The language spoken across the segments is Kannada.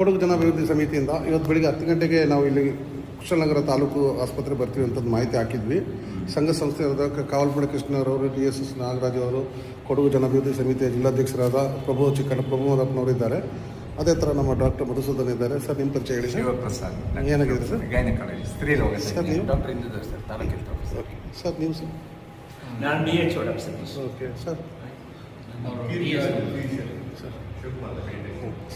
ಕೊಡಗು ಜನಾಭಿವೃದ್ಧಿ ಸಮಿತಿಯಿಂದ ಇವತ್ತು ಬೆಳಿಗ್ಗೆ 10 ಗಂಟೆಗೆ ನಾವು ಇಲ್ಲಿ ಕುಶಲನಗರ ತಾಲೂಕು ಆಸ್ಪತ್ರೆ ಬರ್ತೀವಿ ಅಂತದ್ದು ಮಾಹಿತಿ ಹಾಕಿದ್ವಿ. ಸಂಘ ಸಂಸ್ಥೆಯಾದ ಕಾವಲ್ಪಡೆ ಕೃಷ್ಣರವರು, DSS ನಾಗರಾಜ್ ಅವರು, ಕೊಡಗು ಜನಾಭಿವೃದ್ಧಿ ಸಮಿತಿಯ ಜಿಲ್ಲಾಧ್ಯಕ್ಷರಾದ ಪ್ರಭುಮದಪ್ಪನವರಿದ್ದಾರೆ. ಅದೇ ಥರ ನಮ್ಮ ಡಾಕ್ಟರ್ ಮಧುಸೂದನ್ ಇದ್ದಾರೆ. ಸರ್, ನಿಮ್ಮ ಪರಿಚಯ ಹೇಳಿ. ಶಿವಪ್ರಸಾದ್ ಏನಾಗಿದೆ ಸರ್? ಗೈನಕಾಲಜಿ, ಸ್ತ್ರೀ ರೋಗ. ಸರ್, ನೀವು? ಡಾಕ್ಟರ್ ಇಂದೂಧರ್ ಸರ್, ತಾಲೂಕಿನ ಪ್ರೊಫೆಸರ್. ಸರ್, ನೀವು ಸರ್? ನಾನು DHO doctor. Okay sir.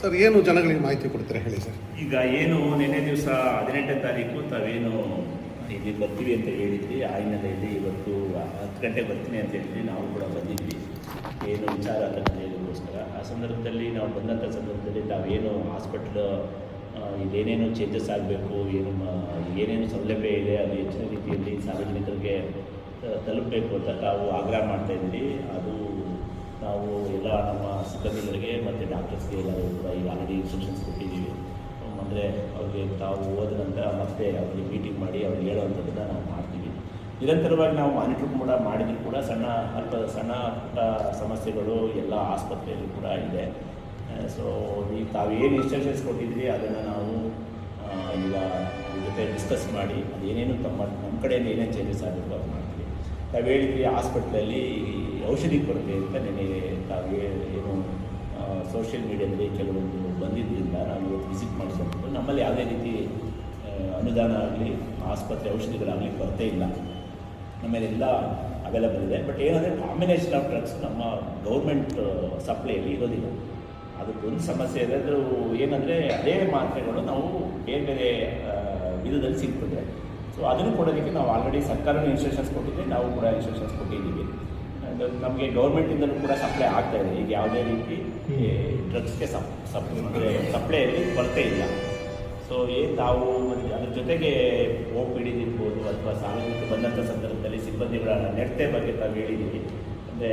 Sir, ಏನು ಜನಗಳಿಗೆ ಮಾಹಿತಿ ಕೊಡ್ತೀರಾ ಹೇಳಿ ಸರ್. ಈಗ ಏನು ನಿನ್ನೆ ದಿವಸ 18ನೇ ತಾರೀಕು ತಾವೇನು ಇಲ್ಲಿ ಬರ್ತೀವಿ ಅಂತ ಹೇಳಿದ್ರಿ, ಆ ಹಿನ್ನೆಲೆಯಲ್ಲಿ ಇವತ್ತು 10 ಗಂಟೆಗೆ ಬರ್ತೀನಿ ಅಂತ ಹೇಳಿದ್ರಿ. ನಾವು ಕೂಡ ಬಂದಿದ್ವಿ ಏನು ವಿಚಾರ ತಿಳಿಯೋದಕ್ಕೋಸ್ಕರ. ಆ ಸಂದರ್ಭದಲ್ಲಿ ನಾವು ಬಂದಂಥ ಸಂದರ್ಭದಲ್ಲಿ ತಾವೇನು ಹಾಸ್ಪಿಟ್ಲ್ ಇಲ್ಲೇನೇನು ಚೇಂಜಸ್ ಆಗಬೇಕು, ಏನೇನು ಸೌಲಭ್ಯ ಇದೆ ಅದು ಹೆಚ್ಚಿನ ರೀತಿಯಲ್ಲಿ ಸಾರ್ವಜನಿಕರಿಗೆ ತಲುಪಬೇಕು ಅಂತ ತಾವು ಆಗ್ರಹ ಮಾಡ್ತಾಯಿದ್ರಿ. ಅದು ನಾವು ಎಲ್ಲ ನಮ್ಮ ಸಿಬ್ಬಂದಿಗಳಿಗೆ ಮತ್ತು ಡಾಕ್ಟರ್ಸ್ಗೆ ಎಲ್ಲರೂ ಕೂಡ ಈಗ ಆಲ್ರೆಡಿ ಇನ್ಸ್ಟ್ರಕ್ಷನ್ಸ್ ಕೊಟ್ಟಿದ್ದೀವಿ. ಅಂದರೆ ಅವ್ರಿಗೆ ತಾವು ಹೋದ ನಂತರ ಮತ್ತೆ ಅವ್ರಿಗೆ ಮೀಟಿಂಗ್ ಮಾಡಿ ಅವ್ರಿಗೆ ಹೇಳುವಂಥದ್ದನ್ನು ನಾವು ಮಾಡ್ತೀವಿ. ನಿರಂತರವಾಗಿ ನಾವು ಮಾನಿಟರ್ ಕೂಡ ಮಾಡಿದರೂ ಕೂಡ ಸಣ್ಣ ಪುಟ್ಟ ಸಮಸ್ಯೆಗಳು ಎಲ್ಲ ಆಸ್ಪತ್ರೆಯಲ್ಲಿ ಕೂಡ ಇದೆ. ಸೊ ಈಗ ತಾವೇನು ಇನ್ಸ್ಟ್ರಕ್ಷನ್ಸ್ ಕೊಟ್ಟಿದ್ರಿ ಅದನ್ನು ನಾವು ಈಗ ಅದ್ರ ಜೊತೆ ಡಿಸ್ಕಸ್ ಮಾಡಿ ಅದೇನೇನು ನಮ್ಮ ಕಡೆಯಿಂದ ಏನೇನು ಚೇಂಜಸ್ ಆಗಬೇಕು ಅದು ಮಾಡ್ತೀವಿ. ತಾವು ಹೇಳಿದ್ರಿ ಹಾಸ್ಪಿಟ್ಲಲ್ಲಿ ಔಷಧಿ ಕೊರತೆ ಅಂತ ನೆನೆ ತಾವು ಏನು ಸೋಷಿಯಲ್ ಮೀಡಿಯಾದಲ್ಲಿ ಕೆಲವೊಂದು ಬಂದಿದ್ದರಿಂದ ನಾವು ಇವತ್ತು ವಿಸಿಟ್ ಮಾಡಿಕೊಂಡು ನಮ್ಮಲ್ಲಿ ಯಾವುದೇ ರೀತಿ ಅನುದಾನ ಆಗಲಿ ಆಸ್ಪತ್ರೆ ಔಷಧಿಗಳಾಗಲಿ ಕೊರತೆ ಇಲ್ಲ, ನಮ್ಮಲ್ಲೆಲ್ಲ ಅವೈಲಬಲ್ ಇದೆ. ಬಟ್ ಏನಂದರೆ ಕಾಂಬಿನೇಷನ್ ಆಫ್ ಡ್ರಗ್ಸ್ ನಮ್ಮ ಗೌರ್ಮೆಂಟ್ ಸಪ್ಲೈಯಲ್ಲಿ ಇರೋದಿಲ್ಲ. ಅದಕ್ಕೊಂದು ಸಮಸ್ಯೆ ಇದೆ. ಅದು ಏನಂದರೆ ಅದೇ ಮಾತ್ರೆಗಳು ನಾವು ಬೇರೆ ಬೇರೆ ವಿಧದಲ್ಲಿ ಸಿಗ್ತದೆ. ಸೊ ಅದನ್ನು ಕೊಡೋದಕ್ಕೆ ನಾವು ಆಲ್ರೆಡಿ ಸರ್ಕಾರನೂ ಇನ್ಸ್ಟ್ರಕ್ಷನ್ಸ್ ಕೊಟ್ಟಿದ್ದೆ, ನಾವು ಕೂಡ ಇನ್ಸ್ಟ್ರಕ್ಷನ್ಸ್ ಕೊಟ್ಟಿದ್ದೀವಿ. ನಮಗೆ ಗೌರ್ಮೆಂಟಿಂದಲೂ ಕೂಡ ಸಪ್ಲೈ ಆಗ್ತಾಯಿದೆ. ಈಗ ಯಾವುದೇ ರೀತಿ ಡ್ರಗ್ಸ್ಗೆ ಸಪ್ಲೈಯಲ್ಲಿ ಕೊರತೆ ಇಲ್ಲ. ಸೊ ತಾವು ಅದ್ರ ಜೊತೆಗೆ OPD ಇರ್ಬೋದು ಅಥವಾ ಸಾರ್ವಜನಿಕರು ಬಂದಂಥ ಸಂದರ್ಭದಲ್ಲಿ ಸಿಬ್ಬಂದಿಗಳ ನಡತೆ ಬಗ್ಗೆ ತಾವು ಹೇಳಿದ್ದೀವಿ. ಅಂದರೆ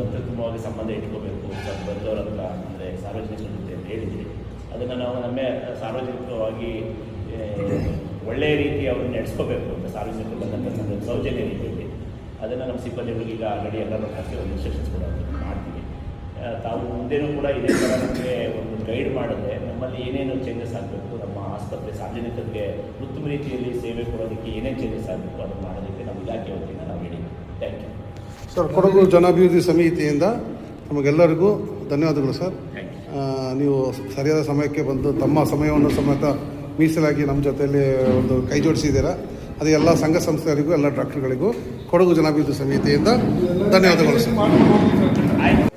ಅತ್ಯುತ್ತಮವಾಗಿ ಸಂಬಂಧ ಇಟ್ಕೋಬೇಕು ಬಂದವರ ಹತ್ರ, ಅಂದರೆ ಸಾರ್ವಜನಿಕರ ಜೊತೆ ಅಂತ ಹೇಳಿದ್ವಿ. ಅದನ್ನು ನಾವು ನಮ್ಮ ಸಾರ್ವಜನಿಕವಾಗಿ ಒಳ್ಳೆಯ ರೀತಿ ಅವ್ರನ್ನ ನಡೆಸ್ಕೋಬೇಕು ಅಂತ ಸಾರ್ವಜನಿಕರು ಬಂದಂಥ ಸಂದರ್ಭ ಸೌಜನ್ಯ ರೀತಿಯಲ್ಲಿ ಅದನ್ನು ನಮ್ಮ ಸಿಬ್ಬಂದಿಗಳಿಗೆ ಈಗ ಆಲ್ರೆಡಿ ಎಲ್ಲರೂ ಕಳಿಸಿ ಒಂದು ಇನ್ಸ್ಟ್ರಕ್ಷನ್ಸ್ ಕೂಡ ಮಾಡ್ತೀವಿ. ತಾವು ಮುಂದೇನೂ ಕೂಡ ಇದೇ ಥರ ನಮಗೆ ಒಂದು ಗೈಡ್ ಮಾಡಿದ್ರೆ ನಮ್ಮಲ್ಲಿ ಏನೇನು ಚೇಂಜಸ್ ಆಗಬೇಕು, ನಮ್ಮ ಆಸ್ಪತ್ರೆ ಸಾರ್ವಜನಿಕರಿಗೆ ಉತ್ತಮ ರೀತಿಯಲ್ಲಿ ಸೇವೆ ಕೊಡೋದಕ್ಕೆ ಏನೇನು ಚೇಂಜಸ್ ಆಗಬೇಕು ಅದನ್ನು ಮಾಡೋದಕ್ಕೆ ನಮ್ಮ ಇಲಾಖೆ ವತಿಯಿಂದ ನಾವು ಹೇಳಿದ್ದೀವಿ. Thank you sir. ಕೊಡಗು ಜನಾಭಿವೃದ್ಧಿ ಸಮಿತಿಯಿಂದ ನಮಗೆಲ್ಲರಿಗೂ ಧನ್ಯವಾದಗಳು ಸರ್. ನೀವು ಸರಿಯಾದ ಸಮಯಕ್ಕೆ ಬಂದು ತಮ್ಮ ಸಮಯವನ್ನು ಸಮೇತ ಮೀಸಲಾಗಿ ನಮ್ಮ ಜೊತೆಯಲ್ಲಿ ಒಂದು ಕೈ ಜೋಡಿಸಿದ್ದೀರಾ. ಅದು ಎಲ್ಲ ಸಂಘ ಸಂಸ್ಥೆಗಳಿಗೂ ಎಲ್ಲ ಡಾಕ್ಟರ್ಗಳಿಗೂ ಕೊಡಗು ಜನಾಭಿವೃದ್ಧಿ ಸಮಿತಿಯಿಂದ ಧನ್ಯವಾದಗಳು ಸರ್.